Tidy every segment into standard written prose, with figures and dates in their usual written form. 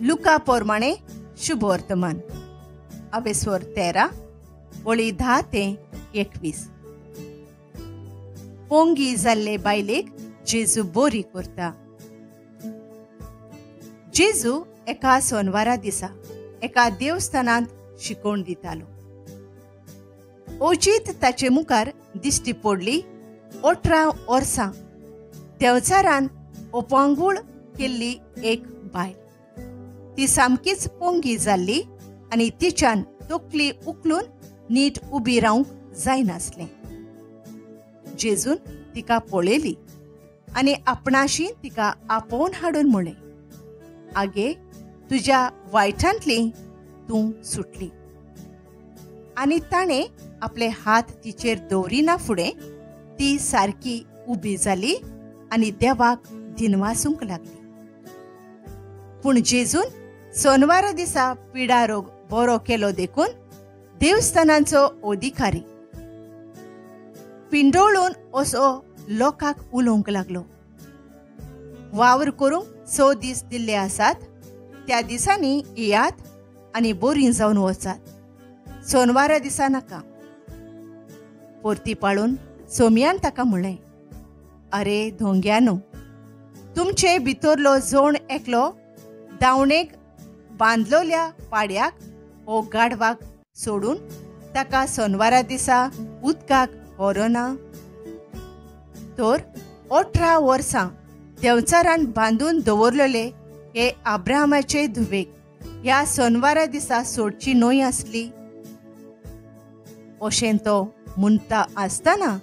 Luca पोरमाणे शुभ वर्तमान अवेस्वर 13 ओळी 10 ते 21. पोंगी जाल्ले बायलेक जेजू बोरी करता. जेजू एका सोनवारा दिसा एका देवस्थानांत शिकोवन दितालो. ओचीत ताचे मुखार दिश्टी पडली 18 वर्सां देवचारान ओपांगूळ केल्ली एक बायल. ती सामकीच पोंगी जाल्ली आनी तिच्यान तकली उखलून नीट उबी रावंक जायनासलें. जेजून तिका पळयली आनी आपणाशी तिका आपोवन हाडून म्हणलें, आगे तुज्या वायटांतली तूं सुटली. आनी ताणें आपले हात तिचेर दवरिना फुडें ती सारकी उबी जाली आनी देवाक दिनवासूंक लागली. पूण जेजून सोनवारा दिसा पिडा रोग बरो केलो देखून देवस्थानाचो अधिकारी पिंडोळून असो लोकांक उलोवंक लागलो. वावर करूंक 6 दीस दिल्ले आसात, त्या दिसांनी येयात आनी बोरी जावन वचात, सोनवारा दिसा नाका. परती पाळून सोमयान ताका म्हणलें, अरे धोंग्यानो, तुमचे भितरलो जोण एकलो दावणेक बांदलोल्या पाड्याक ओ गाडवाक सोडून ताका सोनवारा दिसा उदकाक व्हरोना. तर 18 वर्सां देवचारान बांदून दवरलेले हे अब्राहमाचे धुवेक ह्या सोनवारा दिसा सोडची न्हय आसली. अशें तो म्हणटा आसतना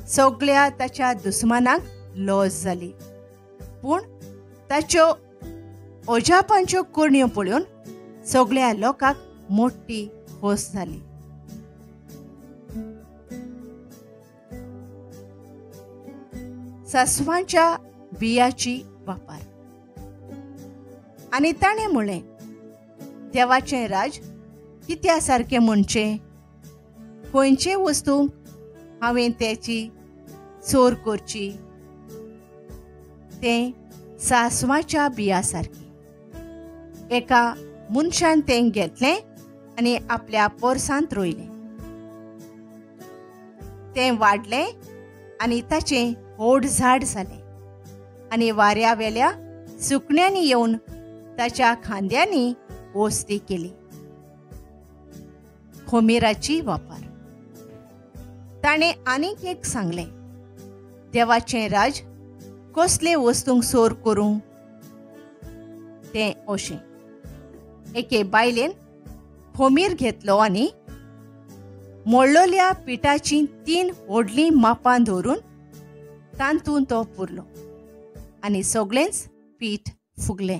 सगळ्या ताच्या दुस्मानांक लॉस जाली. पूण ताच्यो अजापांच्यो कोणयो पळोवन सगळ्या लोकांक मोठी खोस जाली. सासवांच्या बियाची वापर. आनी ताणें म्हणलें, देवाचें राज कित्या सारकें म्हणचें? खंयचे वस्तूंक हांवें त्याची चोर करची? तें सासवाच्या बिया सारकें. एका मनशान तें घेतलें आनी आपल्या पोरसांत रोयलें. तें वाडलें आनी ताचें व्हड झाड जालें आनी वाऱ्या वेल्या सुकण्यांनी येवन ताच्या खांद्यांनी वस्ती केली. खोमेराची वापर. ताणें आनीक एक सांगलें, देवाचें राज कसले वस्तूंक चोर करूं? तें अशें. एके बायलेन खोमीर घेतलो आनी मोडलोल्या पिठाची 3 व्हडलीं मापां दवरून तांतून तो पुरलो आनी सगळेंच पीठ फुगलें.